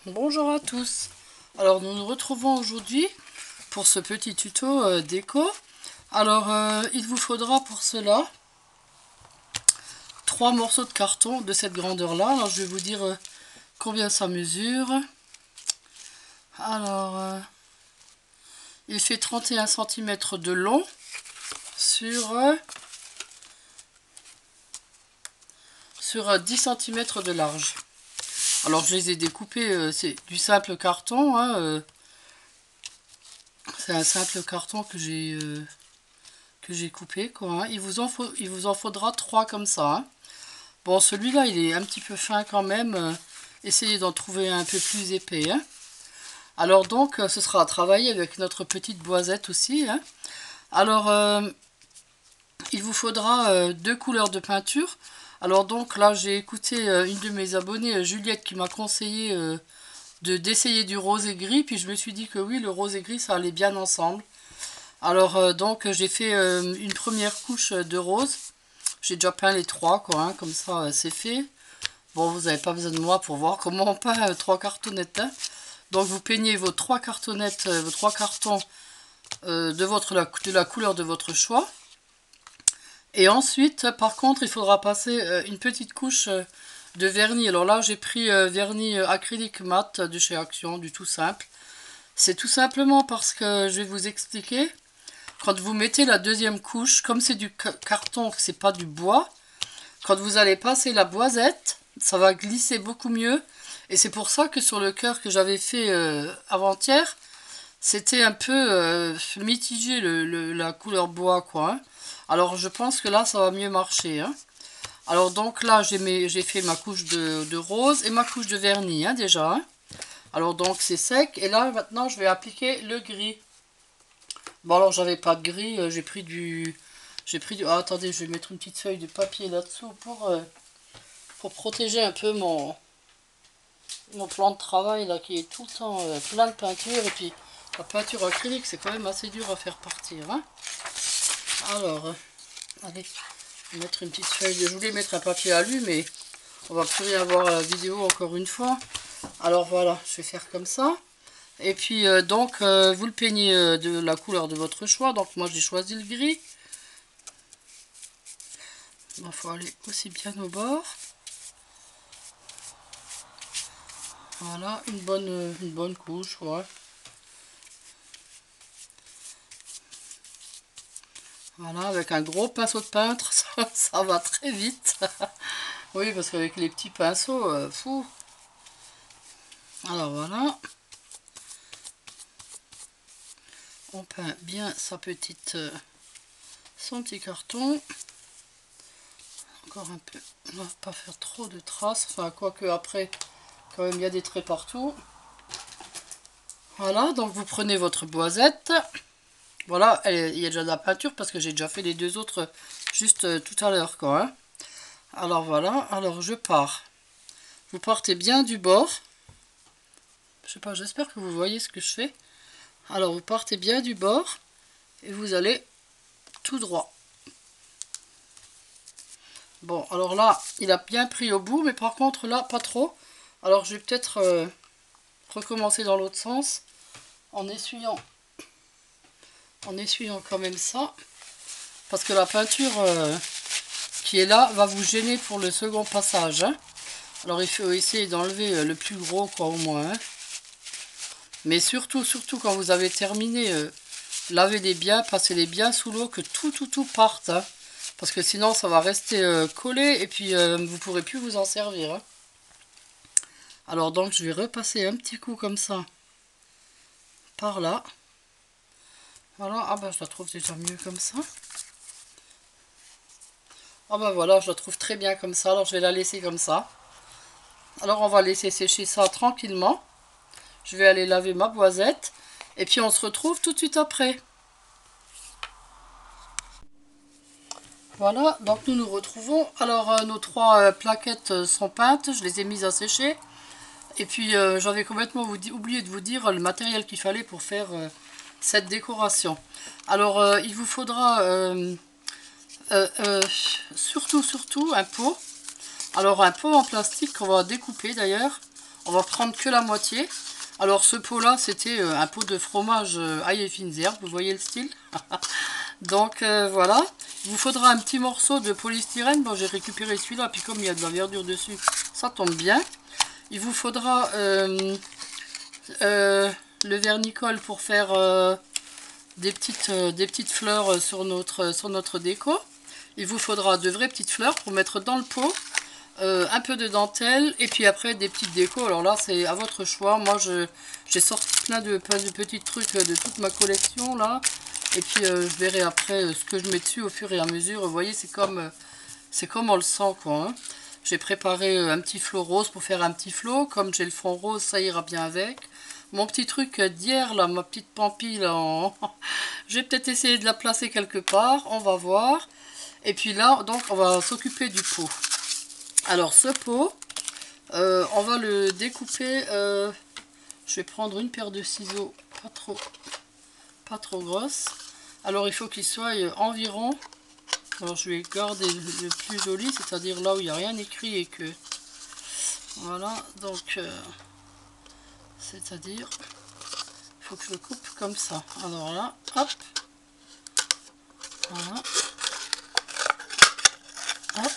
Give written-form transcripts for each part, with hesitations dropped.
Bonjour à tous. Alors nous nous retrouvons aujourd'hui pour ce petit tuto déco. Alors il vous faudra pour cela 3 morceaux de carton de cette grandeur là. Alors je vais vous dire combien ça mesure. Alors il fait 31 cm de long sur 10 cm de large. Alors je les ai découpés, c'est du simple carton, hein, c'est un simple carton que j'ai coupé, quoi, hein. Il vous en faudra 3 comme ça, hein. Bon, celui-là il est un petit peu fin quand même, essayez d'en trouver un peu plus épais, hein. Alors donc ce sera à travailler avec notre petite boisette aussi, hein. Alors il vous faudra 2 couleurs de peinture. Alors donc là j'ai écouté une de mes abonnées, Juliette, qui m'a conseillé d'essayer du rose et gris, puis je me suis dit que oui, le rose et gris ça allait bien ensemble. Alors donc j'ai fait une première couche de rose. J'ai déjà peint les 3, quoi, hein, comme ça c'est fait. Bon, vous n'avez pas besoin de moi pour voir comment on peint 3 cartonnettes, hein. Donc vous peignez vos 3 cartonnettes, vos 3 cartons de la couleur de votre choix. Et ensuite, par contre, il faudra passer une petite couche de vernis. Alors là, j'ai pris vernis acrylique mat de chez Action, du tout simple. C'est tout simplement parce que je vais vous expliquer. Quand vous mettez la deuxième couche, comme c'est du carton, c'est pas du bois, quand vous allez passer la boisette, ça va glisser beaucoup mieux. Et c'est pour ça que sur le cœur que j'avais fait avant-hier, c'était un peu mitigé la couleur bois, quoi, hein. Alors je pense que là ça va mieux marcher, hein. Alors donc là j'ai fait ma couche de rose et ma couche de vernis, hein, déjà, hein. Alors donc c'est sec et là maintenant je vais appliquer le gris. Bon, alors j'avais pas de gris, ah, attendez, je vais mettre une petite feuille de papier là-dessous pour protéger un peu mon plan de travail là qui est tout le temps plein de peinture. Et puis la peinture acrylique c'est quand même assez dur à faire partir, hein. Alors allez, je vais mettre une petite feuille je voulais mettre un papier alu mais on va plus rien voir à la vidéo encore une fois. Alors voilà, je vais faire comme ça. Et puis donc vous le peignez de la couleur de votre choix. Donc moi j'ai choisi le gris. Il faut aller aussi bien au bord. Voilà, une bonne couche, ouais. Voilà, avec un gros pinceau de peintre, ça va très vite. Oui, parce qu'avec les petits pinceaux, fou. Alors voilà. On peint bien son petit carton. Encore un peu. On va pas faire trop de traces. Enfin, quoique après, quand même, il y a des traits partout. Voilà, donc vous prenez votre boisette. Voilà, il y a déjà de la peinture parce que j'ai déjà fait les deux autres juste tout à l'heure, quoi, hein. Alors voilà, alors je pars. Vous partez bien du bord. Je sais pas, j'espère que vous voyez ce que je fais. Alors vous partez bien du bord et vous allez tout droit. Bon, alors là, il a bien pris au bout, mais par contre là, pas trop. Alors je vais peut-être recommencer dans l'autre sens en essuyant quand même ça. Parce que la peinture qui est là va vous gêner pour le second passage, hein. Alors il faut essayer d'enlever le plus gros, quoi, au moins, hein. Mais surtout quand vous avez terminé, lavez-les bien, passez-les bien sous l'eau, que tout parte, hein. Parce que sinon ça va rester collé et puis vous ne pourrez plus vous en servir, hein. Alors donc je vais repasser un petit coup comme ça par là. Voilà, ah ben je la trouve déjà mieux comme ça. Ah ben voilà, je la trouve très bien comme ça, alors je vais la laisser comme ça. Alors on va laisser sécher ça tranquillement. Je vais aller laver ma boisette et puis on se retrouve tout de suite après. Voilà, donc nous nous retrouvons. Alors nos 3 plaquettes sont peintes, je les ai mises à sécher. Et puis j'avais complètement oublié de vous dire le matériel qu'il fallait pour faire cette décoration. Alors il vous faudra surtout un pot. Alors un pot en plastique qu'on va découper d'ailleurs. On va prendre que la moitié. Alors ce pot là c'était un pot de fromage ail et fines herbes, vous voyez le style. Donc voilà, il vous faudra un petit morceau de polystyrène. Bon, j'ai récupéré celui-là, puis comme il y a de la verdure dessus, ça tombe bien. Il vous faudra le vernicole pour faire des petites fleurs sur notre déco. Il vous faudra de vraies petites fleurs pour mettre dans le pot. Un peu de dentelle et puis après des petites décos. Alors là c'est à votre choix. Moi j'ai sorti plein de petits trucs de toute ma collection là. Et puis je verrai après ce que je mets dessus au fur et à mesure. Vous voyez, c'est comme on le sent quoi. Hein. J'ai préparé un petit flot rose pour faire un petit flot. Comme j'ai le fond rose, ça ira bien avec. Mon petit truc d'hier là, ma petite pampille là, je vais peut-être essayer de la placer quelque part. On va voir. Et puis là, donc on va s'occuper du pot. Alors ce pot, on va le découper. Je vais prendre une paire de ciseaux pas trop grosses. Alors il faut qu'il soit environ, alors je vais garder le plus joli, c'est-à-dire là où il n'y a rien écrit et que voilà, donc c'est-à-dire il faut que je le coupe comme ça. Alors là, hop, voilà, hop.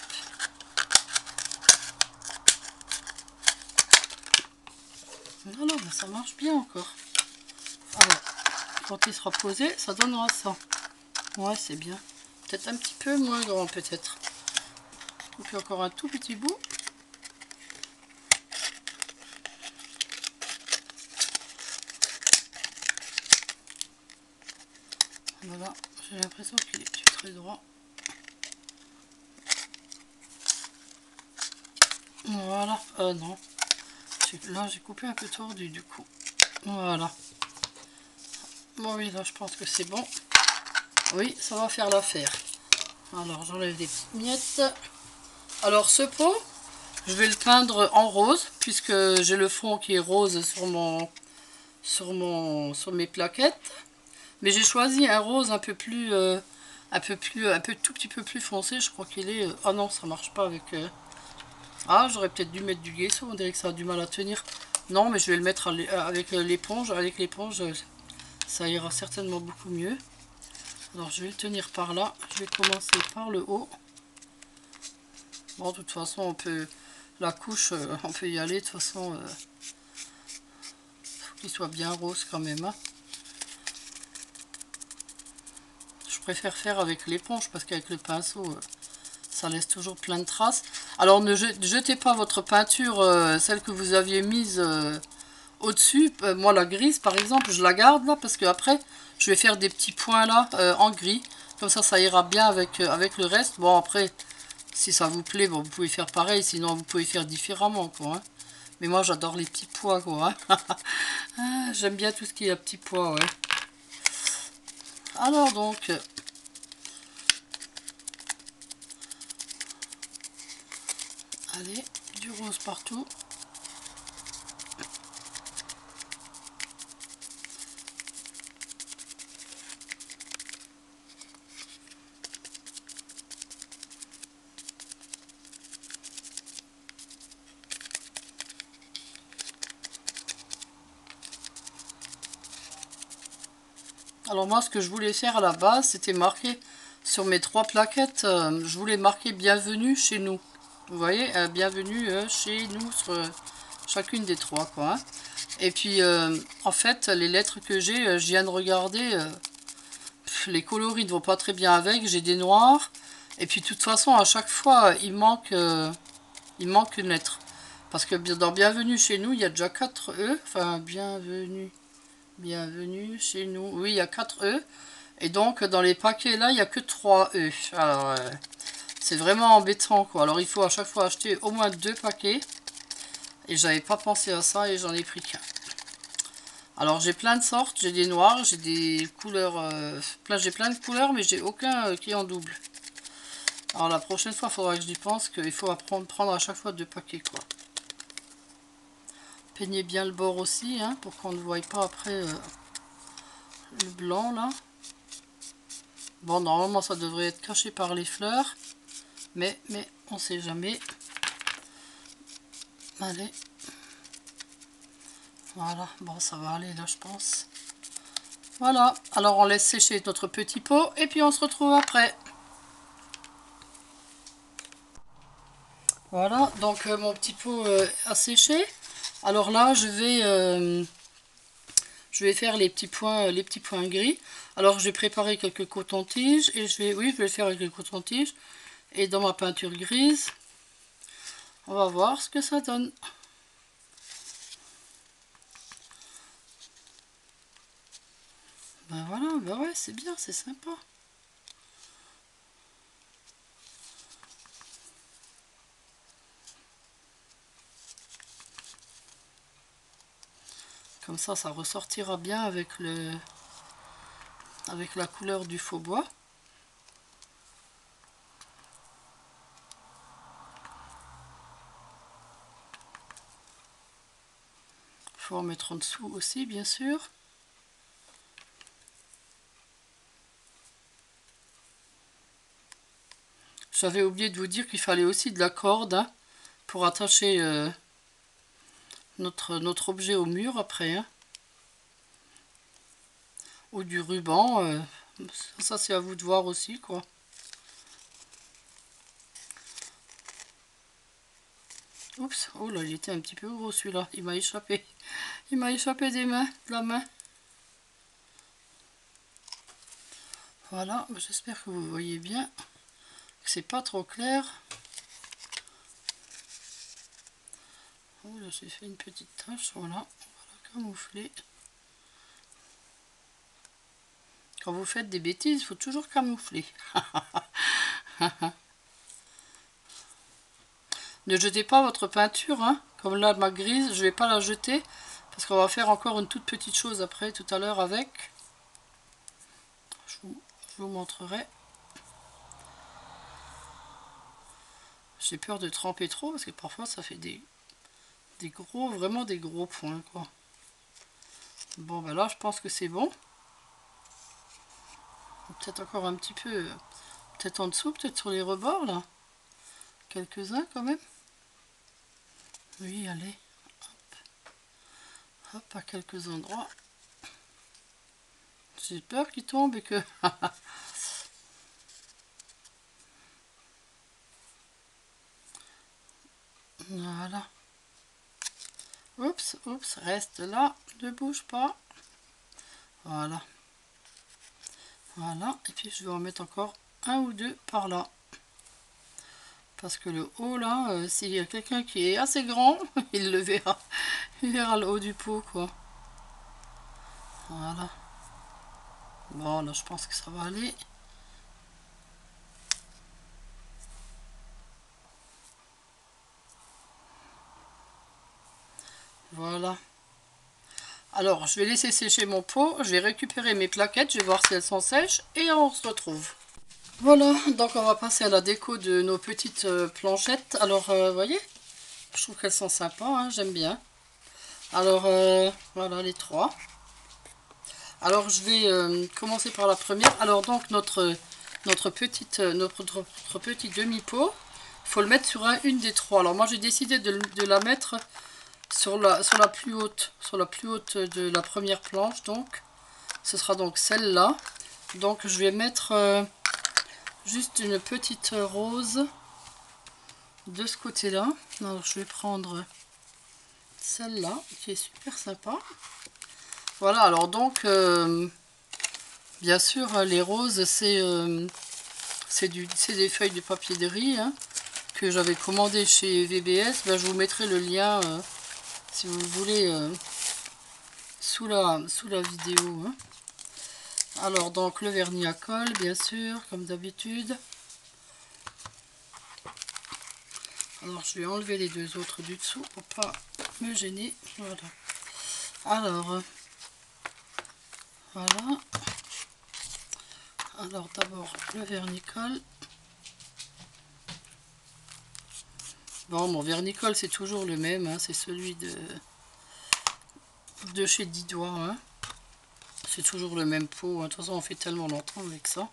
Voilà, ben ça marche bien encore. Alors, quand il sera posé, ça donnera ça. Ouais, c'est bien. Peut-être un petit peu moins grand, peut-être. Et puis encore un tout petit bout. Voilà, j'ai l'impression qu'il est plus très droit. Voilà, non. Là, j'ai coupé un peu tordu du coup. Voilà. Bon, oui, là, je pense que c'est bon. Oui, ça va faire l'affaire. Alors, j'enlève des petites miettes. Alors, ce pot, je vais le peindre en rose, puisque j'ai le fond qui est rose sur mes plaquettes. Mais j'ai choisi un rose un peu tout petit peu plus foncé. Je crois qu'il est... Ah non, ça marche pas avec... Ah, j'aurais peut-être dû mettre du gesso, on dirait que ça a du mal à tenir. Non, mais je vais le mettre avec l'éponge. Avec l'éponge, ça ira certainement beaucoup mieux. Alors, je vais le tenir par là. Je vais commencer par le haut. Bon, de toute façon, on peut... La couche, on peut y aller. De toute façon, faut qu'il soit bien rose quand même. Hein. Je préfère faire avec l'éponge parce qu'avec le pinceau, ça laisse toujours plein de traces. Alors ne jetez pas votre peinture, celle que vous aviez mise au-dessus. Moi la grise par exemple, je la garde là parce que après je vais faire des petits points là en gris. Comme ça ira bien avec le reste. Bon après, si ça vous plaît, bon, vous pouvez faire pareil, sinon vous pouvez faire différemment quoi. Hein. Mais moi j'adore les petits pois quoi. Hein. Ah, j'aime bien tout ce qui est à petits pois, ouais. Alors donc... Allez, du rose partout. Alors moi, ce que je voulais faire à la base, c'était marquer sur mes 3 plaquettes, je voulais marquer bienvenue chez nous. Vous voyez, bienvenue chez nous sur chacune des 3 quoi. Hein. Et puis en fait les lettres que j'ai, je viens de regarder, les coloris ne vont pas très bien avec, j'ai des noirs. Et puis de toute façon à chaque fois il manque une lettre. Parce que dans bienvenue chez nous il y a déjà 4 E, enfin bienvenue chez nous, oui il y a 4 E. Et donc dans les paquets là il n'y a que 3 E. Alors c'est vraiment embêtant quoi. Alors il faut à chaque fois acheter au moins 2 paquets. Et j'avais pas pensé à ça et j'en ai pris qu'un. Alors j'ai plein de sortes, j'ai des noirs, j'ai des couleurs, j'ai plein de couleurs mais j'ai aucun qui est en double. Alors la prochaine fois il faudra que j'y pense qu'il faut prendre à chaque fois 2 paquets quoi. Peignez bien le bord aussi hein, pour qu'on ne voie pas après le blanc là. Bon normalement ça devrait être caché par les fleurs. Mais on sait jamais. Allez. Voilà, bon ça va aller là je pense. Voilà, alors on laisse sécher notre petit pot et puis on se retrouve après. Voilà, donc mon petit pot a séché. Alors là je vais faire les petits points gris. Alors j'ai préparé quelques cotons-tiges et je vais le faire avec les cotons-tiges. Et dans ma peinture grise, on va voir ce que ça donne. Ben voilà, ben ouais, c'est bien, c'est sympa. Comme ça ressortira bien avec la couleur du faux bois. Il faut en mettre en dessous aussi, bien sûr. J'avais oublié de vous dire qu'il fallait aussi de la corde hein, pour attacher notre objet au mur après. Hein. Ou du ruban. Ça c'est à vous de voir aussi quoi. Oups, oh là il était un petit peu gros celui-là. Il m'a échappé. Il m'a échappé des mains, de la main. Voilà, j'espère que vous voyez bien. Que c'est pas trop clair. Oh là j'ai fait une petite tache, voilà. On va la camoufler. Quand vous faites des bêtises, il faut toujours camoufler. Ne jetez pas votre peinture, hein. Comme là ma grise, je vais pas la jeter. Parce qu'on va faire encore une toute petite chose après, tout à l'heure avec. Je vous montrerai. J'ai peur de tremper trop parce que parfois ça fait des gros, vraiment des gros points quoi. Bon ben là je pense que c'est bon. Peut-être encore un petit peu, peut-être en dessous, peut-être sur les rebords là. Quelques-uns quand même. Oui, allez. Hop. Hop, à quelques endroits. J'ai peur qu'il tombe et que... Voilà. Oups, oups, reste là. Ne bouge pas. Voilà. Voilà. Et puis je vais en mettre encore un ou deux par là. Parce que le haut là, s'il y a quelqu'un qui est assez grand, il le verra. Il verra le haut du pot quoi. Voilà. Bon là je pense que ça va aller. Voilà. Alors je vais laisser sécher mon pot. Je vais récupérer mes plaquettes. Je vais voir si elles sont sèches. Et on se retrouve. Voilà. Donc on va passer à la déco de nos petites planchettes. Alors vous voyez, je trouve qu'elles sont sympas. Hein, j'aime bien. Alors voilà les trois. Alors je vais commencer par la première. Alors donc notre petit demi-pot, il faut le mettre sur une des trois. Alors moi j'ai décidé de la mettre sur la plus haute, de la première planche. Donc ce sera donc celle-là. Donc je vais mettre juste une petite rose de ce côté-là. Alors je vais prendre celle-là qui est super sympa. Voilà, alors donc bien sûr les roses c'est des feuilles de papier de riz hein, que j'avais commandé chez VBS. Ben, je vous mettrai le lien si vous voulez sous la vidéo. Hein. Alors donc le vernis à colle bien sûr comme d'habitude. Alors je vais enlever les deux autres du dessous pour pas me gêner. Voilà. Alors voilà. Alors d'abord le vernicole. Bon, mon vernicole c'est toujours le même, hein, c'est celui de chez Didois. Hein. C'est toujours le même pot. Hein. De toute façon on fait tellement longtemps avec ça.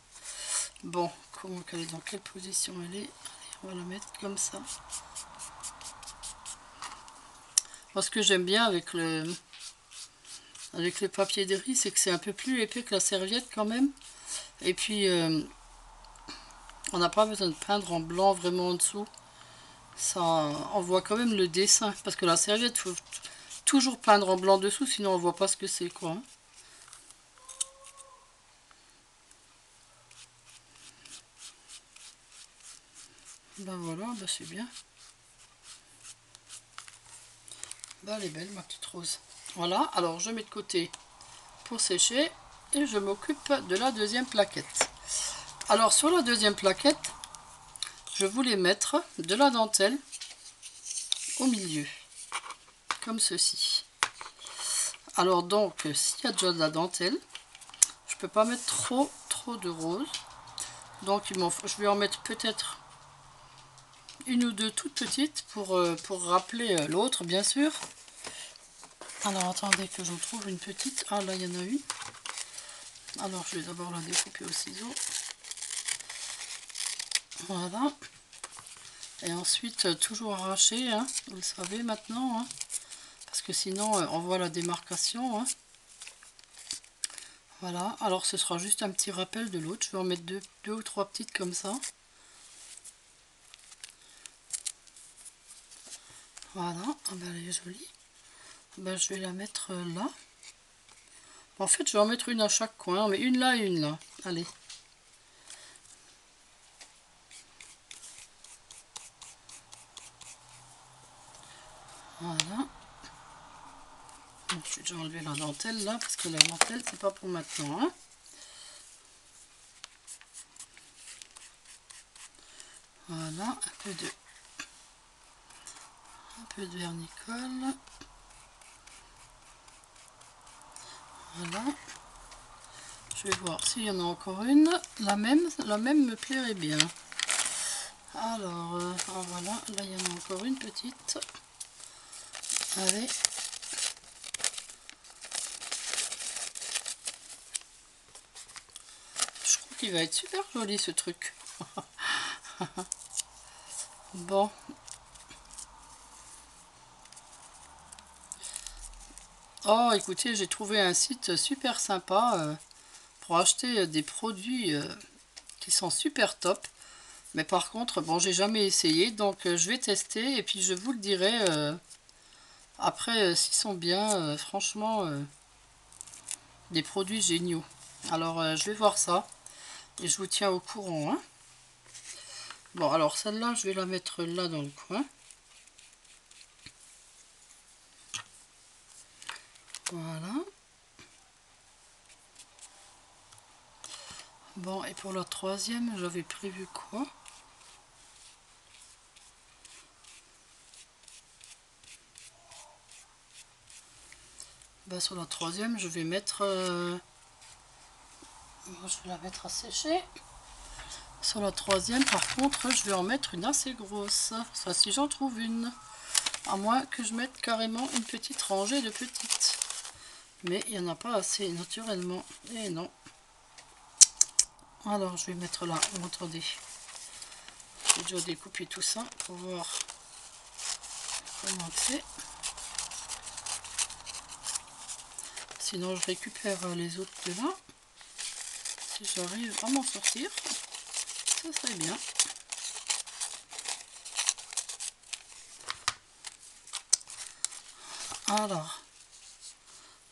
Bon, dans quelle position elle est? Allez, on va la mettre comme ça. Moi ce que j'aime bien avec avec le papier de riz, c'est que c'est un peu plus épais que la serviette quand même. Et puis, on n'a pas besoin de peindre en blanc vraiment en dessous. Ça, on voit quand même le dessin. Parce que la serviette, il faut toujours peindre en blanc dessous, sinon on voit pas ce que c'est, quoi. Ben voilà, ben c'est bien. Ben elle est belle, ma petite rose. Voilà, alors je mets de côté pour sécher et je m'occupe de la deuxième plaquette. Alors sur la deuxième plaquette, je voulais mettre de la dentelle au milieu, comme ceci. Alors donc, s'il y a déjà de la dentelle, je peux pas mettre trop de rose. Donc je vais en mettre peut-être une ou deux toutes petites pour rappeler l'autre, bien sûr. Alors attendez que j'en trouve une petite. Ah là, il y en a une. Alors je vais d'abord la découper au ciseau. Voilà. Et ensuite, toujours arracher, hein, vous le savez maintenant. Hein, parce que sinon, on voit la démarcation. Hein. Voilà. Alors ce sera juste un petit rappel de l'autre. Je vais en mettre deux ou trois petites comme ça. Voilà. Ah ben, elle est jolie. Ben, je vais la mettre là. En fait, je vais en mettre une à chaque coin. Mais une là et une là. Allez. Voilà. Bon, je vais déjà enlever la dentelle là, parce que la dentelle, c'est pas pour maintenant. Hein. Voilà, un peu de vernicole. Voilà. Je vais voir s'il y en a encore une. La même me plairait bien. Alors, voilà, là il y en a encore une petite. Allez. Je crois qu'il va être super joli ce truc. Bon. Oh, écoutez, j'ai trouvé un site super sympa pour acheter des produits qui sont super top. Mais par contre, bon, j'ai jamais essayé, donc je vais tester et puis je vous le dirai après s'ils sont bien. Franchement, des produits géniaux. Alors, je vais voir ça et je vous tiens au courant. Hein. Bon, alors celle-là, je vais la mettre là dans le coin. Voilà. Bon, et pour la troisième, j'avais prévu quoi? Ben, sur la troisième, je vais mettre... je vais la mettre à sécher. Sur la troisième, par contre, je vais en mettre une assez grosse. Ça, si j'en trouve une. À moins que je mette carrément une petite rangée de petites. Mais il n'y en a pas assez, naturellement. Et non. Alors, je vais mettre là. Attendez. J'ai déjà découpé tout ça pour voir comment c'est. Sinon, je récupère les autres de là. Si j'arrive à m'en sortir, ça serait bien. Alors,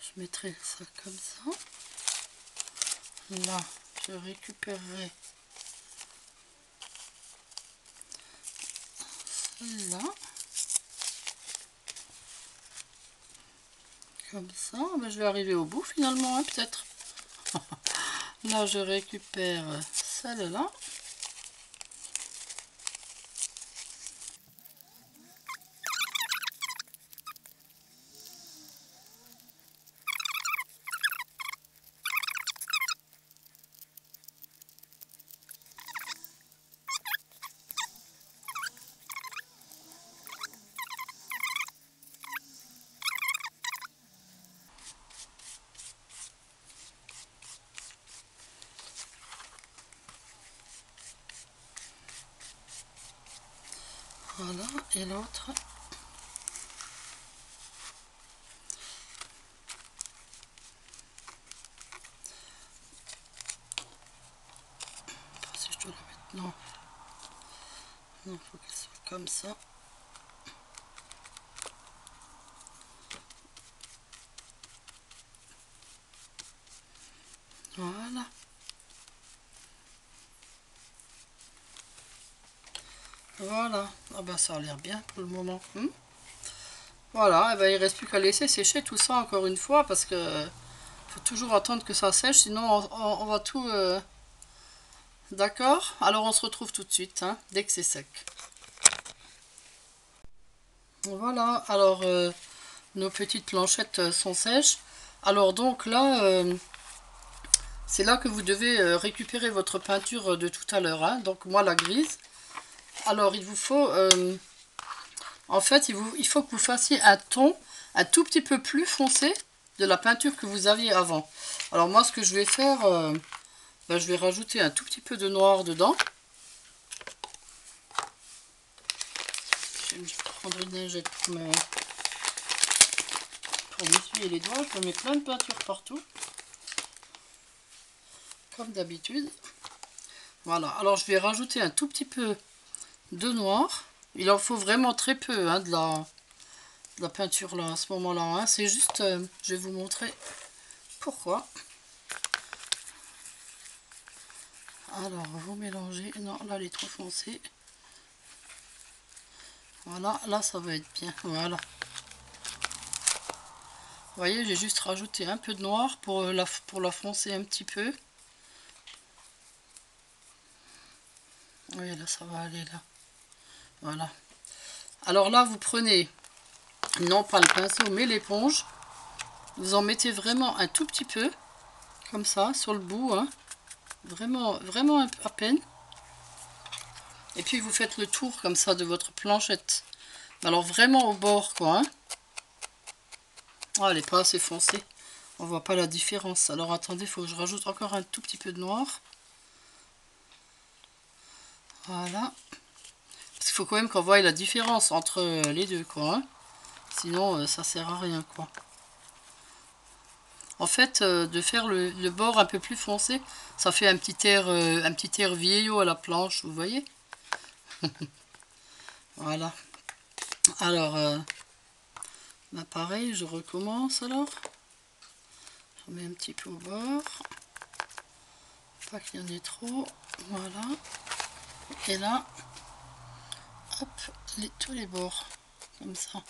je mettrai ça comme ça. Là, je récupérerai celle-là. Comme ça, ben, je vais arriver au bout finalement, hein, peut-être. Là, je récupère celle-là. Voilà, et l'autre. Non. Non, faut qu'elle soit comme ça. Voilà. Voilà. Ah ben ça a l'air bien pour le moment. Voilà, et ben, il reste plus qu'à laisser sécher tout ça encore une fois parce que faut toujours attendre que ça sèche, sinon on va tout... D'accord? Alors on se retrouve tout de suite, hein, dès que c'est sec. Voilà, alors nos petites planchettes sont sèches. Alors donc là, c'est là que vous devez récupérer votre peinture de tout à l'heure, hein. Donc moi la grise. Alors il vous faut... en fait, il faut que vous fassiez un ton un tout petit peu plus foncé de la peinture que vous aviez avant. Alors moi ce que je vais faire... ben, je vais rajouter un tout petit peu de noir dedans. Je vais prendre une lingette pour m'essuyer les doigts. Je mets plein de peinture partout. Comme d'habitude. Voilà. Alors je vais rajouter un tout petit peu de noir. Il en faut vraiment très peu, hein, de la peinture là à ce moment-là. Hein. C'est juste, je vais vous montrer pourquoi. Alors vous mélangez. Non, là elle est trop foncée. Voilà, là ça va être bien. Voilà. Vous voyez, j'ai juste rajouté un peu de noir pour la foncer un petit peu. Oui, là ça va aller là. Voilà. Alors là, vous prenez, non pas le pinceau, mais l'éponge. Vous en mettez vraiment un tout petit peu, comme ça, sur le bout. Hein. Vraiment, vraiment à peine. Et puis vous faites le tour comme ça de votre planchette. Alors vraiment au bord, quoi. Hein. Ah, elle n'est pas assez foncée. On voit pas la différence. Alors attendez, il faut que je rajoute encore un tout petit peu de noir. Voilà. Parce qu'il faut quand même qu'on voie la différence entre les deux, quoi. Hein. Sinon, ça sert à rien, quoi. En fait, de faire le bord un peu plus foncé, ça fait un petit air vieillot à la planche, vous voyez. Voilà. Alors, bah pareil, je recommence alors. Je mets un petit peu au bord. Pas qu'il y en ait trop. Voilà. Et là, hop, tous les bords, comme ça.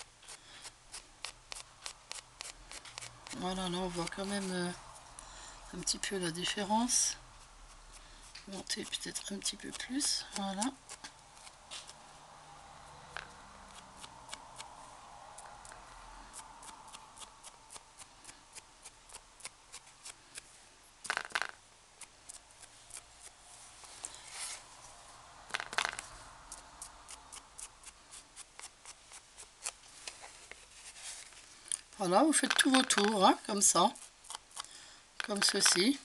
Voilà, là on voit quand même un petit peu la différence. Monter peut-être un petit peu plus. Voilà. Voilà, vous faites tous vos tours, hein, comme ça. Comme ceci.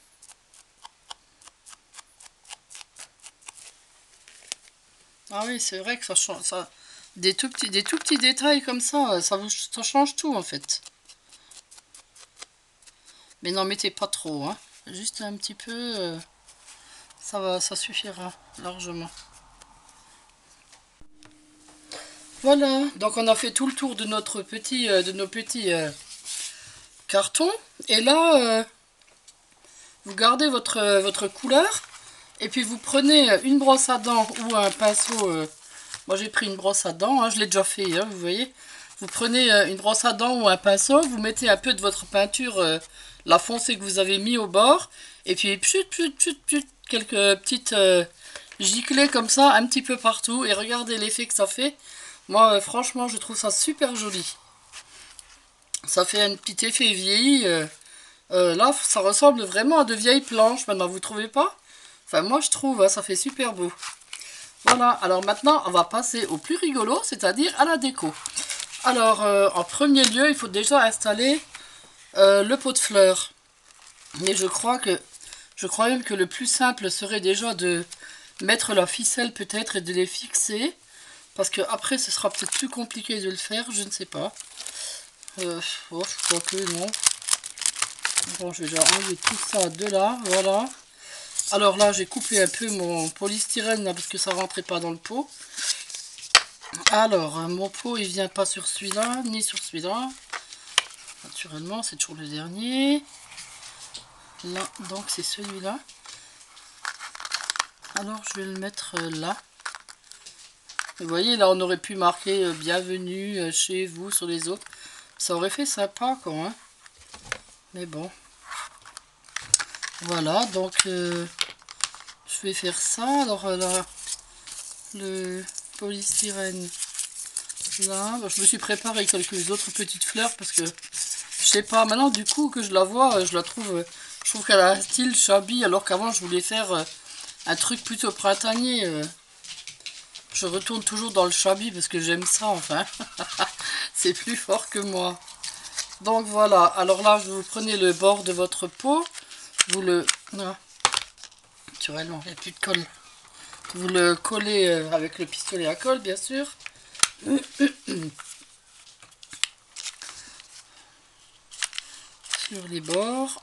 Ah oui, c'est vrai que ça change. Ça, des tout petits détails comme ça, ça change tout en fait. Mais n'en mettez pas trop, hein. Juste un petit peu, ça suffira largement. Voilà, donc on a fait tout le tour de nos petits cartons. Et là, vous gardez votre couleur. Et puis vous prenez une brosse à dents ou un pinceau. Moi j'ai pris une brosse à dents, hein, je l'ai déjà fait, hein, vous voyez. Vous prenez une brosse à dents ou un pinceau, vous mettez un peu de votre peinture, la foncée que vous avez mis au bord. Et puis quelques petites giclées comme ça, un petit peu partout. Et regardez l'effet que ça fait. Moi franchement je trouve ça super joli. Ça fait un petit effet vieilli. Là ça ressemble vraiment à de vieilles planches maintenant, vous trouvez pas? Enfin, moi, je trouve, hein, ça fait super beau. Voilà, alors maintenant, on va passer au plus rigolo, c'est-à-dire à la déco. Alors, en premier lieu, il faut déjà installer le pot de fleurs. Mais je crois même que le plus simple serait déjà de mettre la ficelle peut-être et de les fixer. Parce que après, ce sera peut-être plus compliqué de le faire, je ne sais pas. Oh, je crois que non. Bon, je vais déjà enlever tout ça de là, voilà. Alors là, j'ai coupé un peu mon polystyrène là, parce que ça rentrait pas dans le pot. Alors, mon pot, il vient pas sur celui-là, ni sur celui-là. Naturellement, c'est toujours le dernier. Là, donc c'est celui-là. Alors, je vais le mettre là. Vous voyez, là, on aurait pu marquer bienvenue chez vous sur les autres. Ça aurait fait sympa, quoi. Hein. Mais bon. Voilà, donc je vais faire ça. Alors là, le polystyrène là. Je me suis préparé quelques autres petites fleurs parce que je sais pas. Maintenant, du coup, que je la vois, je la trouve. Je trouve qu'elle a un style shabby alors qu'avant, je voulais faire un truc plutôt printanier. Je retourne toujours dans le shabby parce que j'aime ça, enfin. C'est plus fort que moi. Donc voilà, alors là, vous prenez le bord de votre pot, vous le... Ah, naturellement, il n'y a plus de colle. Vous le collez avec le pistolet à colle, bien sûr. Sur les bords.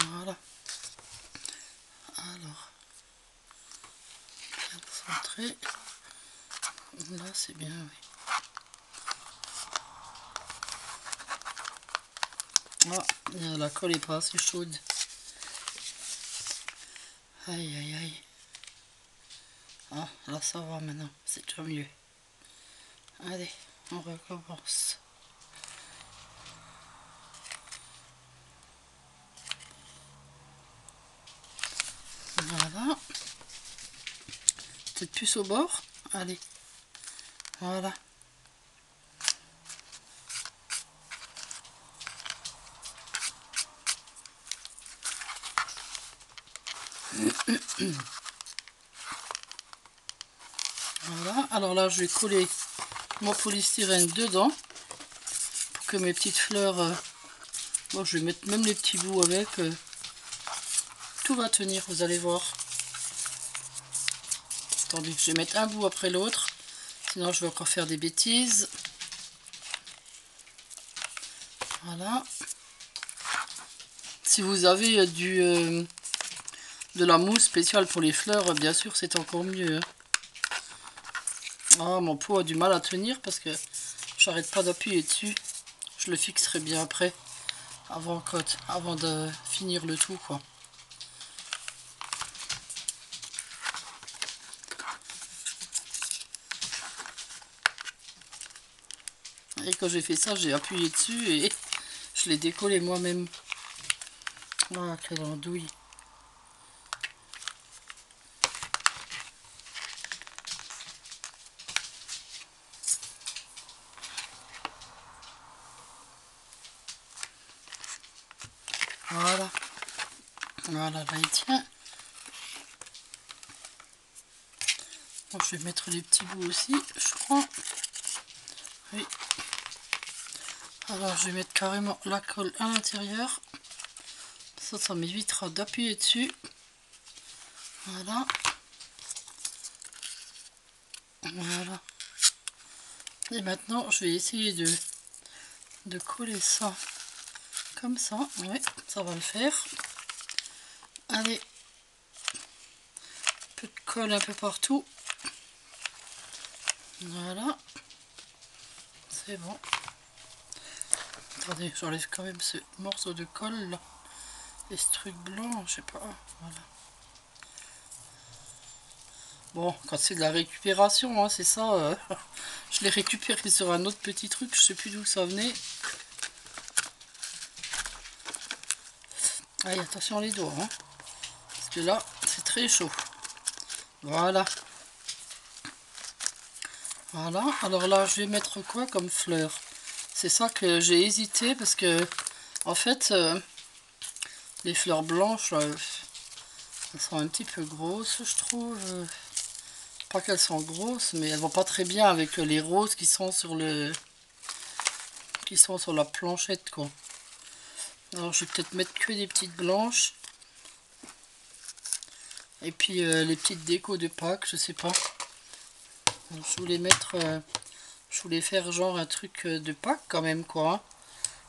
Voilà. Alors, bien centré. Là, c'est bien, oui. Ah, la colle est pas assez chaude. Aïe, aïe, aïe. Ah, là, ça va maintenant. C'est déjà mieux. Allez, on recommence. Voilà. Peut-être plus au bord. Allez. Voilà. Voilà. Alors là, je vais coller mon polystyrène dedans pour que mes petites fleurs... bon, je vais mettre même les petits bouts avec. Tout va tenir, vous allez voir. Attendez, je vais mettre un bout après l'autre. Sinon, je vais encore faire des bêtises. Voilà. Si vous avez de la mousse spéciale pour les fleurs, bien sûr, c'est encore mieux. Hein. Ah, mon pot a du mal à tenir parce que j'arrête pas d'appuyer dessus. Je le fixerai bien après, avant de finir le tout, quoi. Et quand j'ai fait ça, j'ai appuyé dessus et je l'ai décollé moi-même. Ah, quelle andouille. Voilà. Voilà, là il tient. Bon, je vais mettre les petits bouts aussi, je crois. Oui. Alors je vais mettre carrément la colle à l'intérieur. Ça m'évitera d'appuyer dessus. Voilà. Voilà. Et maintenant je vais essayer de coller ça comme ça. Oui, ça va le faire. Allez. Un peu de colle un peu partout. Voilà. C'est bon. Attendez, j'enlève quand même ce morceau de colle là. Et ce truc blanc, je sais pas. Voilà. Bon, quand c'est de la récupération, hein, c'est ça. Je l'ai récupéré sur un autre petit truc, je sais plus d'où ça venait. Allez, attention les doigts. Hein, parce que là, c'est très chaud. Voilà. Voilà. Alors là, je vais mettre quoi comme fleur? C'est ça que j'ai hésité parce que, en fait, les fleurs blanches, elles sont un petit peu grosses, je trouve. Pas qu'elles sont grosses, mais elles vont pas très bien avec les roses qui sont sur la planchette, quoi. Alors je vais peut-être mettre que des petites blanches. Et puis les petites décos de Pâques, je sais pas. Je voulais mettre... je voulais faire genre un truc de Pâques quand même, quoi. Hein.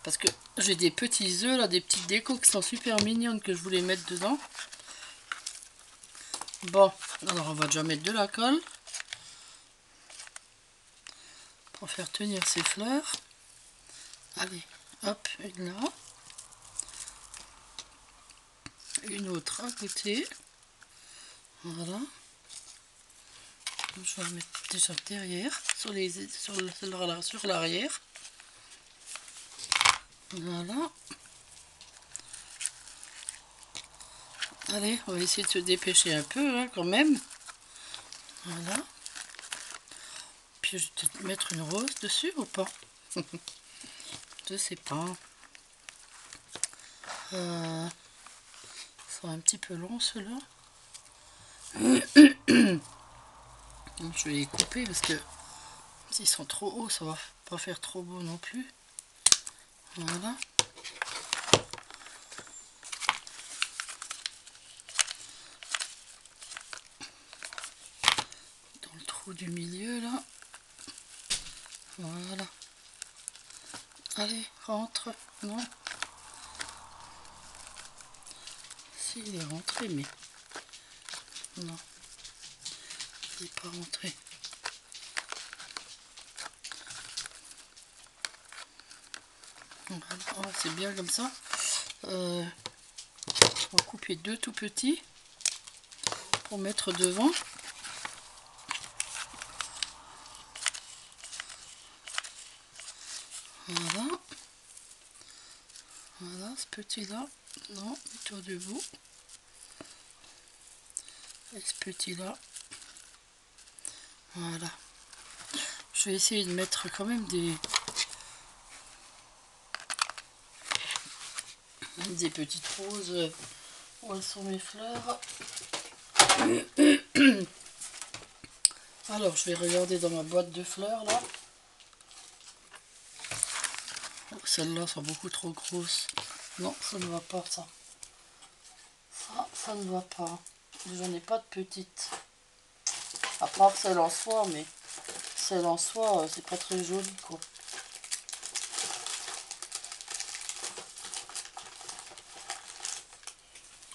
Parce que j'ai des petits œufs, là, des petites décos qui sont super mignonnes que je voulais mettre dedans. Bon, alors on va déjà mettre de la colle. Pour faire tenir ces fleurs. Allez, hop, une là. Une autre à côté. Voilà. Je vais la mettre déjà derrière, sur l'arrière. Voilà. Allez, on va essayer de se dépêcher un peu, hein, quand même. Voilà. Puis je vais peut-être mettre une rose dessus ou pas. Je sais pas. Ça sera un petit peu long ceux-là. Je vais les couper parce que s'ils sont trop hauts, ça va pas faire trop beau non plus. Voilà. Dans le trou du milieu là. Voilà. Allez, rentre. Non. Si, il est rentré, mais... Non. Il n'est pas rentré. Voilà, c'est bien comme ça. On va couper deux tout petits pour mettre devant. Voilà. Voilà, ce petit-là. Non, mets-toi debout. Et ce petit-là. Voilà. Je vais essayer de mettre quand même des petites roses. Où elles sont mes fleurs? Alors, je vais regarder dans ma boîte de fleurs, là. Oh, celles-là sont beaucoup trop grosses. Non, ça ne va pas, ça. Ça ne va pas. J'en ai pas de petites. À part celle en soie, mais celle en soie, c'est pas très joli, quoi.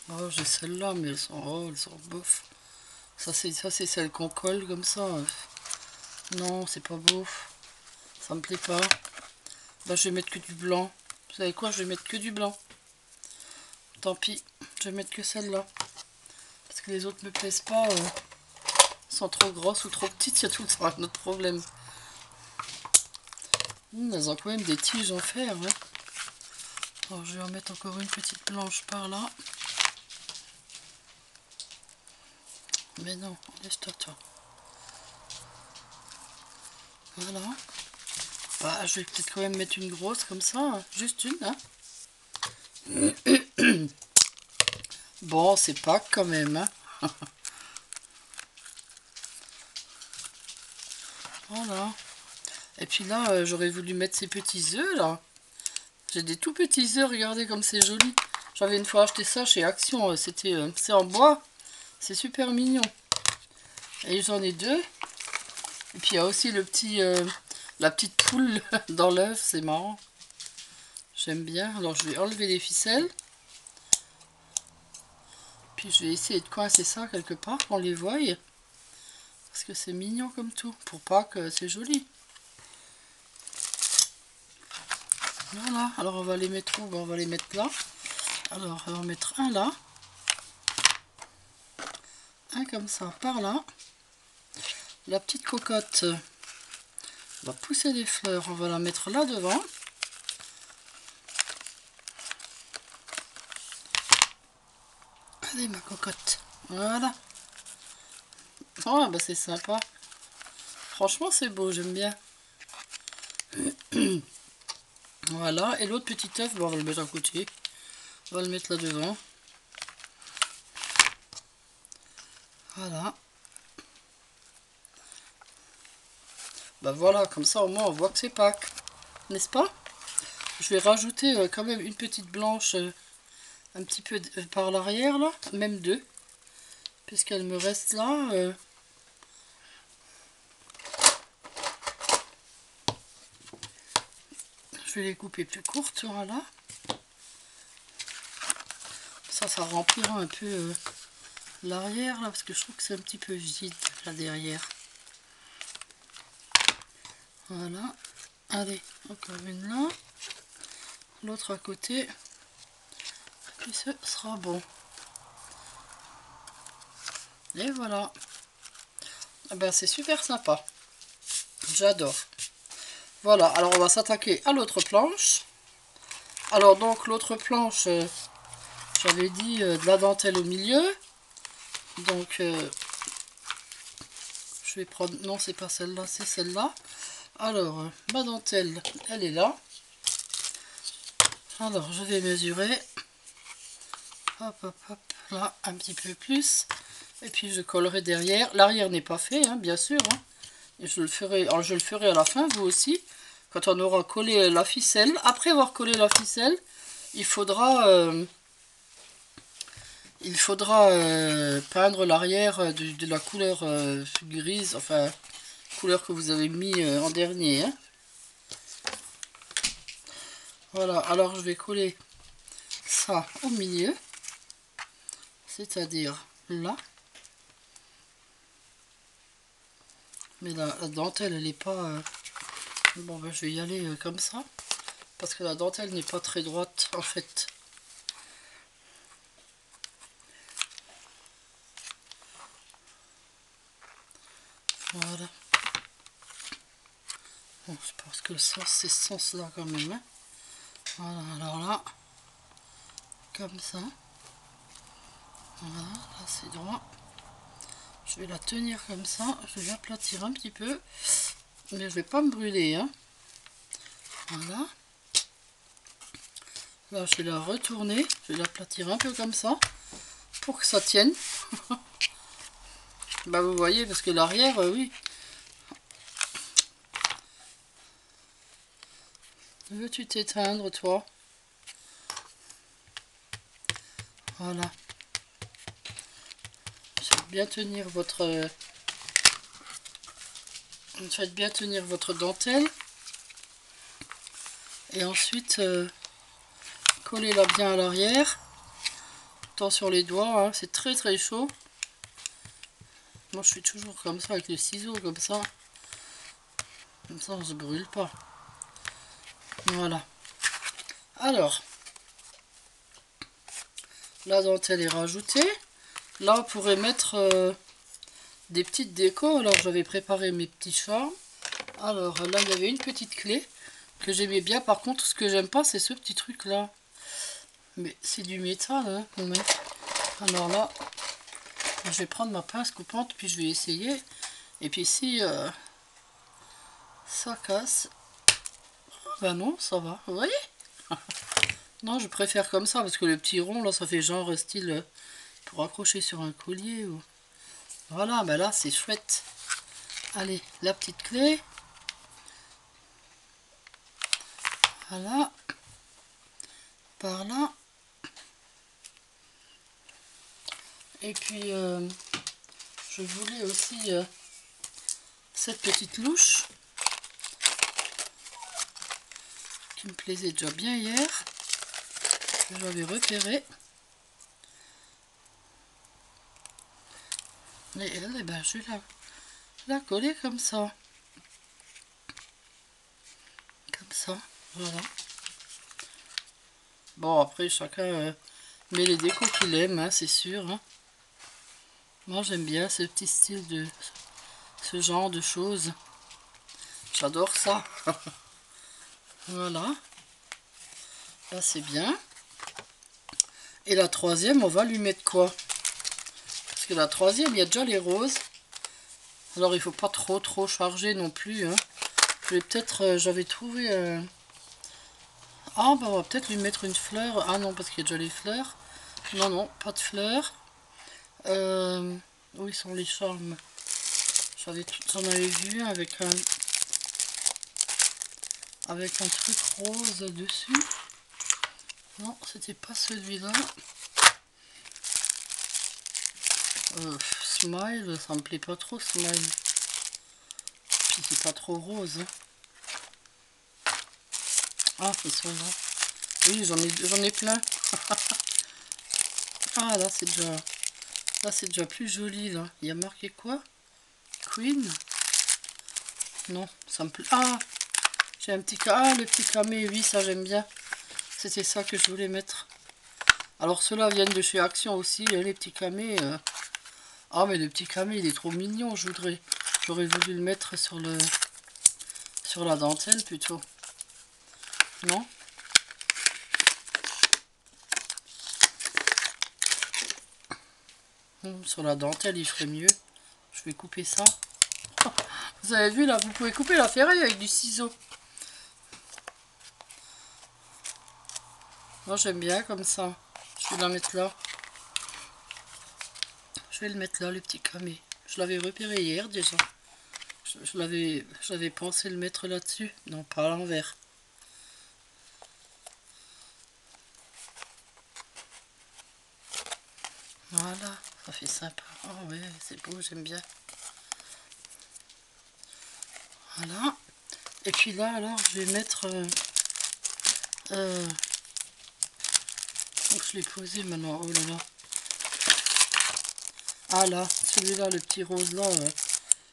Oh, j'ai celle-là, mais elles sont bof. Ça, c'est celle qu'on colle comme ça. Non, c'est pas beau. Ça me plaît pas. Bah, je vais mettre que du blanc. Vous savez quoi? Je vais mettre que du blanc. Tant pis. Je vais mettre que celle-là. Parce que les autres me plaisent pas. Sont trop grosses ou trop petites. C'est tout ça, un autre problème. Elles ont quand même des tiges en fer. Hein. Alors, je vais en mettre encore une petite blanche par là. Mais non, laisse-toi, toi. Voilà. Bah, je vais peut-être quand même mettre une grosse comme ça. Hein. Juste une, hein. Bon, c'est pas quand même, hein. Voilà. Et puis là, j'aurais voulu mettre ces petits œufs, là. J'ai des tout petits œufs, regardez comme c'est joli. J'avais une fois acheté ça chez Action, c'est en bois. C'est super mignon. Et j'en ai deux. Et puis il y a aussi le petit, la petite poule dans l'œuf, c'est marrant. J'aime bien. Alors je vais enlever les ficelles. Puis je vais essayer de coincer ça quelque part, qu'on les voie. Parce que c'est mignon comme tout. Pour pas que c'est joli. Voilà. Alors on va les mettre où? On va les mettre là. Alors on va en mettre un là. Un comme ça par là. La petite cocotte va pousser des fleurs. On va la mettre là devant. Allez ma cocotte. Voilà. Oh bah c'est sympa. Franchement c'est beau, j'aime bien. Voilà. Et l'autre petit œuf, bon, on va le mettre à côté. On va le mettre là devant. Voilà. Bah voilà, comme ça au moins on voit que c'est Pâques. N'est-ce pas? Je vais rajouter quand même une petite blanche un petit peu par l'arrière là. Même deux. puisqu'elle me reste là. Je vais les couper plus courtes, voilà. Ça remplira un peu l'arrière là, parce que je trouve que c'est un petit peu vide là derrière. Voilà. Allez, encore une là. L'autre à côté. Et ce sera bon. Et voilà. Eh ben, c'est super sympa. J'adore. Voilà, alors on va s'attaquer à l'autre planche. Alors donc l'autre planche, j'avais dit de la dentelle au milieu. Donc je vais prendre... Non, c'est pas celle-là, c'est celle-là. Alors, ma dentelle, elle est là. Alors, je vais mesurer. Hop, hop, hop. Là, un petit peu plus. Et puis, je collerai derrière. L'arrière n'est pas fait, hein, bien sûr. Hein. Et je le ferai à la fin, vous aussi. Quand on aura collé la ficelle. Après avoir collé la ficelle, il faudra peindre l'arrière de la couleur grise. Enfin, couleur que vous avez mis en dernier. Hein. Voilà, alors je vais coller ça au milieu, c'est-à-dire là. Mais la dentelle, elle n'est pas... Bon, ben, je vais y aller comme ça, parce que la dentelle n'est pas très droite, en fait. Voilà. Bon, je pense que ça, c'est ce sens-là quand même. Hein. Voilà, alors là, comme ça. Voilà, là c'est droit. Je vais la tenir comme ça. Je vais l'aplatir un petit peu. Mais je vais pas me brûler. Hein. Voilà. Là, je vais la retourner. Je vais l'aplatir un peu comme ça. Pour que ça tienne. Bah vous voyez, parce que l'arrière, oui. Veux-tu t'éteindre, toi? Voilà. Faites bien tenir votre... Faites bien tenir votre dentelle. Et ensuite, collez-la bien à l'arrière. Tant sur les doigts, hein, c'est très très chaud. Moi, je fais toujours comme ça, avec les ciseaux, comme ça. Comme ça, on ne se brûle pas. Voilà. Alors, la dentelle est rajoutée. Là, on pourrait mettre des petites décos. Alors, j'avais préparé mes petits charmes. Alors, là, il y avait une petite clé que j'aimais bien. Par contre, ce que j'aime pas, c'est ce petit truc-là. Mais c'est du métal, hein. Ouais. Alors là, je vais prendre ma pince coupante, puis je vais essayer. Et puis si ça casse, ben non, ça va. Vous voyez? Non, je préfère comme ça, parce que le petit rond, là, ça fait genre style pour accrocher sur un collier. Ou... Voilà, ben là, c'est chouette. Allez, la petite clé. Voilà. Par là. Et puis, je voulais aussi cette petite louche qui me plaisait déjà bien hier, que j'avais repérée. Et elle, eh ben, je vais la coller comme ça. Comme ça, voilà. Bon, après, chacun met les décos qu'il aime, hein, c'est sûr. Hein. Moi, j'aime bien ce petit style de... ce genre de choses. J'adore ça. Voilà. Là, c'est bien. Et la troisième, on va lui mettre quoi? Parce que la troisième, il y a déjà les roses. Alors, il faut pas trop charger non plus. Hein. Je vais peut-être... j'avais trouvé... Ah, bah, on va peut-être lui mettre une fleur. Ah non, parce qu'il y a déjà les fleurs. Non, non, pas de fleurs. Où ils sont les charmes? J'en avais vu avec un truc rose dessus. Non, c'était pas celui-là. Smile, ça me plaît pas trop, Smile. Puis c'est pas trop rose. Hein. Ah, c'est ceux-là. Oui, j'en ai plein. Ah, là, c'est déjà plus joli, là. Il y a marqué quoi? Queen? Non, ça me plaît. Ah, j'ai un petit... Ah, le petit camé, oui, ça, j'aime bien. C'était ça que je voulais mettre. Alors, ceux-là viennent de chez Action aussi, hein, les petits camés. Ah, mais le petit camé, il est trop mignon, J'aurais voulu le mettre sur la dentelle, plutôt. Non? Sur la dentelle, il ferait mieux. Je vais couper ça. Vous avez vu, là, vous pouvez couper la ferraille avec du ciseau. Moi, j'aime bien comme ça. Je vais la mettre là. Je vais le mettre là, le petit camé. Je l'avais repéré hier, déjà. J'avais pensé le mettre là-dessus. Non, pas à l'envers. Voilà, ça fait sympa. Oh ouais, c'est beau, j'aime bien. Voilà. Et puis là, alors, je vais mettre... où je l'ai posé maintenant? Oh là là. Ah là, celui-là, le petit rose là,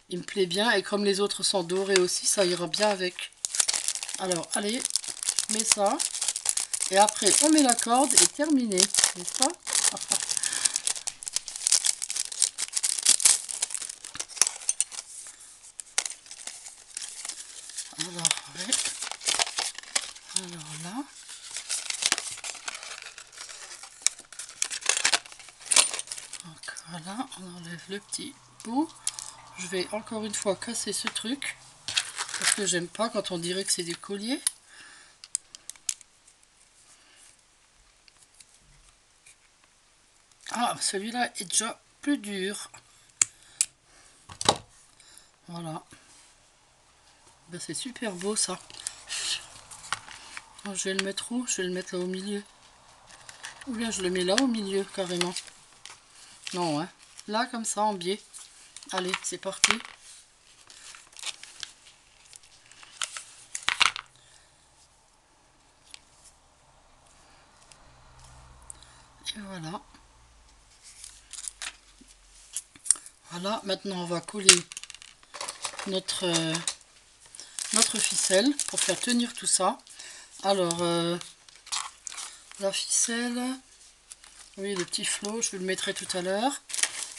il me plaît bien. Et comme les autres sont dorés aussi, ça ira bien avec. Alors, allez, je mets ça. Et après, on met la corde et terminé. N'est-ce pas? Alors, ouais. Alors là. Donc voilà, on enlève le petit bout. Je vais encore une fois casser ce truc. Parce que j'aime pas quand on dirait que c'est des colliers. Ah, celui-là est déjà plus dur. Voilà. Ben, c'est super beau ça. Je vais le mettre où? Je vais le mettre là au milieu. Ou bien je le mets là au milieu carrément. Non, hein. Là comme ça en biais. Allez, c'est parti. Et voilà. Voilà, maintenant on va coller notre ficelle pour faire tenir tout ça. Alors, la ficelle, oui, le petit flot, je le mettrai tout à l'heure.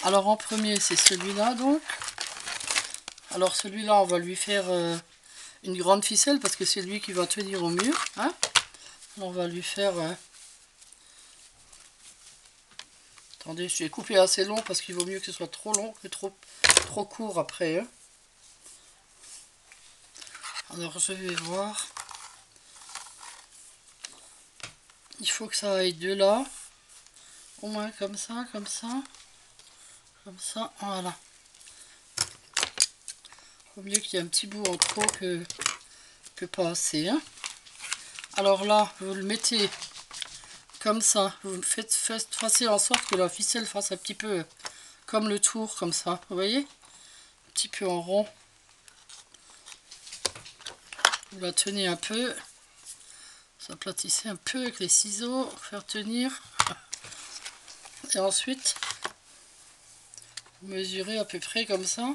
Alors en premier, c'est celui-là donc. Alors celui-là, on va lui faire une grande ficelle parce que c'est lui qui va tenir au mur. Hein. On va lui faire... Attendez, je vais couper assez long parce qu'il vaut mieux que ce soit trop long que trop court après. Hein. Alors je vais voir. Il faut que ça aille de là. Au moins comme ça, comme ça. Comme ça, voilà. Il vaut mieux qu'il y ait un petit bout en trop que pas assez. Hein. Alors là, vous le mettez comme ça. Vous fassiez en sorte que la ficelle fasse un petit peu comme le tour, comme ça. Vous voyez? Un petit peu en rond. Vous la tenez un peu. Vous aplatissez un peu avec les ciseaux pour faire tenir. Et ensuite, vous mesurez à peu près comme ça.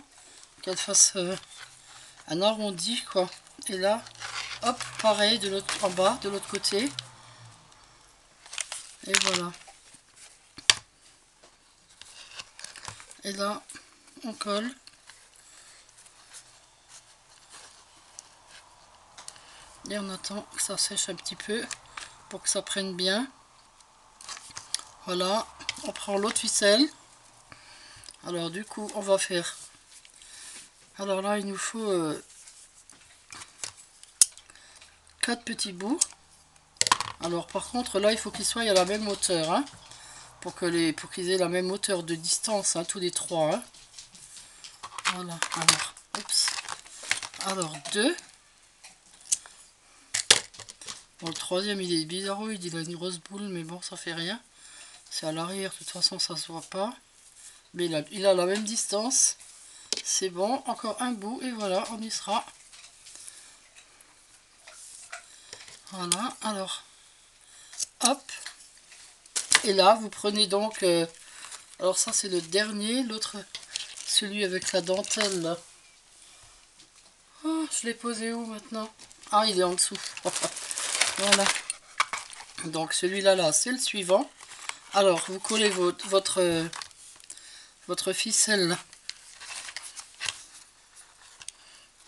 Qu'elle fasse un arrondi, quoi. Et là, hop, pareil, de l'autre en bas, de l'autre côté. Et voilà. Et là, on colle. Et on attend que ça sèche un petit peu pour que ça prenne bien. Voilà, on prend l'autre ficelle. Alors du coup, on va faire... Alors là, il nous faut 4 petits bouts. Alors par contre, là, il faut qu'ils soient à la même hauteur. Hein, pour qu'ils aient la même hauteur de distance, hein, tous les trois. Hein. Voilà, alors, oups. Alors 2. Bon, le troisième, il est bizarroïde, il a une grosse boule, mais bon, ça fait rien. C'est à l'arrière, de toute façon, ça se voit pas. Mais il a la même distance. C'est bon, encore un bout et voilà, on y sera. Voilà, alors, hop. Et là, vous prenez donc, alors ça c'est le dernier, l'autre, celui avec la dentelle là. Oh, je l'ai posé où maintenant? Ah, il est en dessous. Voilà. Donc celui-là, là, c'est le suivant. Alors, vous collez votre ficelle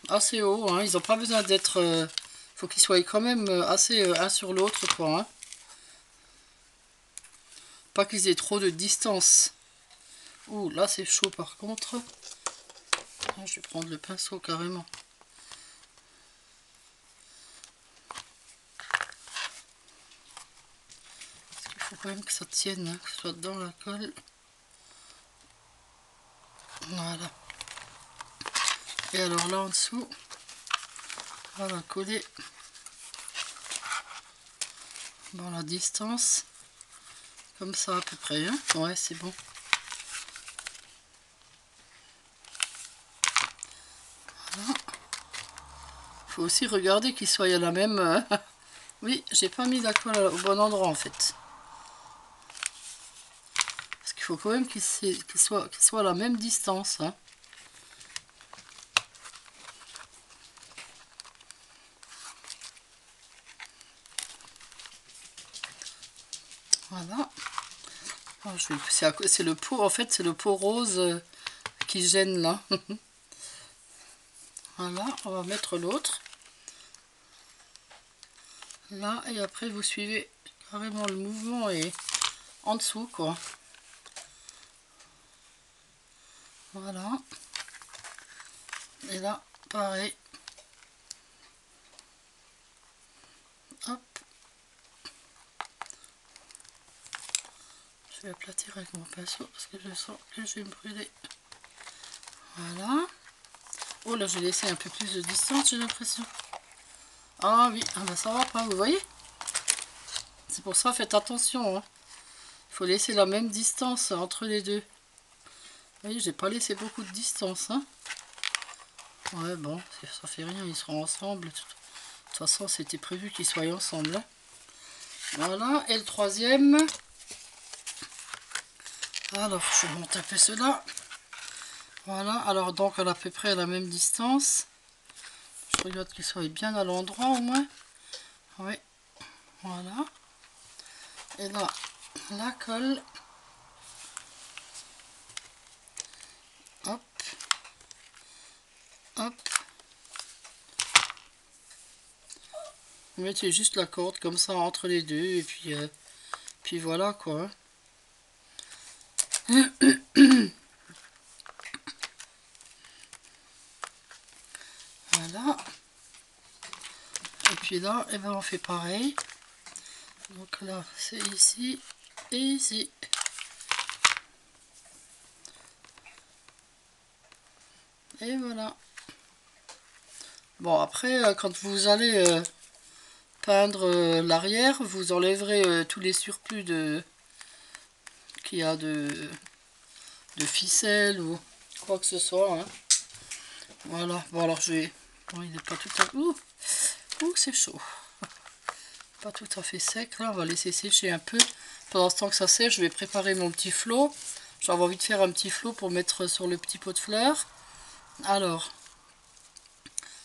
assez haut, hein. Ils n'ont pas besoin d'être... faut qu'ils soient quand même assez un sur l'autre, quoi. Hein. Pas qu'ils aient trop de distance. Ouh, là c'est chaud par contre. Je vais prendre le pinceau carrément. Parce qu'il faut quand même que ça tienne, hein, que ce soit dans la colle. Voilà. Et alors là en dessous, on va coller dans la distance. Comme ça à peu près. Hein. Ouais, c'est bon. Voilà. Faut aussi regarder qu'il soit à la même... Oui, j'ai pas mis la colle au bon endroit en fait. Parce qu'il faut quand même qu'il soit à la même distance. Hein. Voilà. C'est le pot, en fait, c'est le pot rose qui gêne là. Voilà, on va mettre l'autre. Là, et après vous suivez carrément le mouvement et en dessous quoi. Voilà. Et là, pareil. Hop. Je vais aplatir avec mon pinceau parce que je sens que je vais me brûler. Voilà. Oh là, j'ai laissé un peu plus de distance, j'ai l'impression. Ah oui, ah bah ça va pas, vous voyez? C'est pour ça, faites attention. Hein. Il faut laisser la même distance entre les deux. Vous voyez, j'ai pas laissé beaucoup de distance. Hein. Ouais, bon, ça fait rien, ils seront ensemble. De toute façon, c'était prévu qu'ils soient ensemble. Hein. Voilà, et le troisième. Alors, je monte un peu cela. Voilà, alors donc à peu près à la même distance. Je regarde qu'il soit bien à l'endroit au moins. Oui, voilà. Et là, la colle. Hop. Hop. Vous mettez juste la corde comme ça entre les deux et puis voilà quoi. Voilà. Et puis là, eh ben, on fait pareil. Donc là, c'est ici et ici. Et voilà. Bon, après, quand vous allez peindre l'arrière, vous enlèverez tous les surplus qu'il y a de ficelle ou quoi que ce soit. Hein. Voilà. Bon, alors je vais... Bon, il n'est pas tout à fait... Ouh, c'est chaud. Pas tout à fait sec. Là, on va laisser sécher un peu. Pendant ce temps que ça sèche, je vais préparer mon petit flot. J'avais envie de faire un petit flot pour mettre sur le petit pot de fleurs. Alors,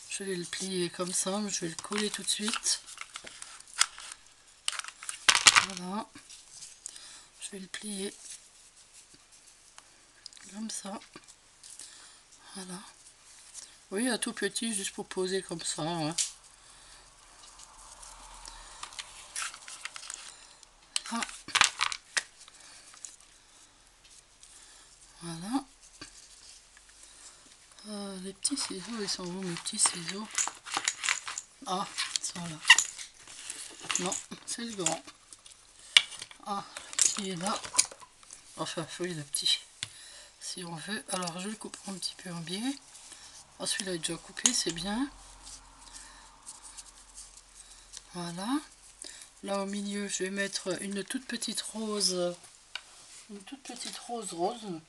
je vais le plier comme ça. Je vais le coller tout de suite. Voilà. Je vais le plier comme ça. Voilà. Oui, un tout petit, juste pour poser comme ça. Hein. Ah. Voilà. Les petits ciseaux, ils sont où mes petits ciseaux? Ah, ils sont là. Non, c'est le grand. Ah, le petit est là. Enfin, oui, le petit. Si on veut. Alors, je le coupe un petit peu en biais. Ah, celui-là est déjà coupé, c'est bien. Voilà. Là, au milieu, je vais mettre une toute petite rose. Une toute petite rose rose.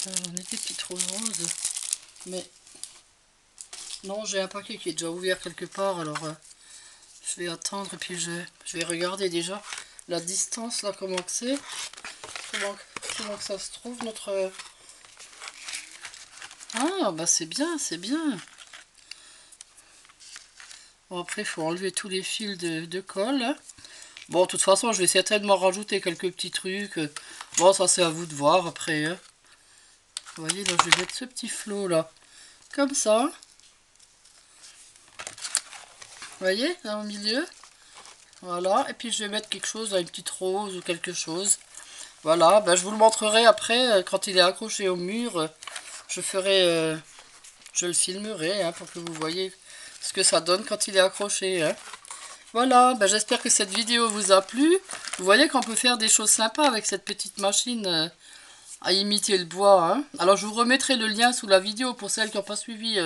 J'en ai des petites roses roses. Mais non, j'ai un paquet qui est déjà ouvert quelque part. Alors je vais attendre et puis je vais regarder déjà la distance là, comment que c'est. Comment que ça se trouve notre... Ah bah c'est bien, c'est bien. Bon, après il faut enlever tous les fils de colle. Hein. Bon, de toute façon, je vais certainement rajouter quelques petits trucs. Bon, ça c'est à vous de voir après. Hein. Vous voyez, là je vais mettre ce petit flot là. Comme ça. Vous voyez, là au milieu. Voilà, et puis je vais mettre quelque chose, une petite rose ou quelque chose. Voilà, ben, je vous le montrerai après, quand il est accroché au mur. Je ferai... je le filmerai hein, pour que vous voyez ce que ça donne quand il est accroché. Hein. Voilà, ben, j'espère que cette vidéo vous a plu. Vous voyez qu'on peut faire des choses sympas avec cette petite machine à imiter le bois. Hein. Alors je vous remettrai le lien sous la vidéo pour celles qui n'ont pas suivi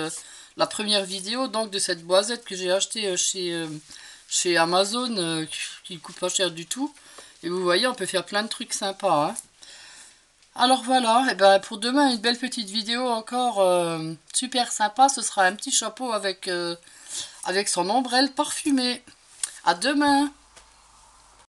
la première vidéo donc de cette boisette que j'ai achetée chez Amazon qui ne coûte pas cher du tout. Et vous voyez, on peut faire plein de trucs sympas. Hein. Alors voilà, et ben pour demain, une belle petite vidéo encore super sympa. Ce sera un petit chapeau avec son ombrelle parfumée. À demain!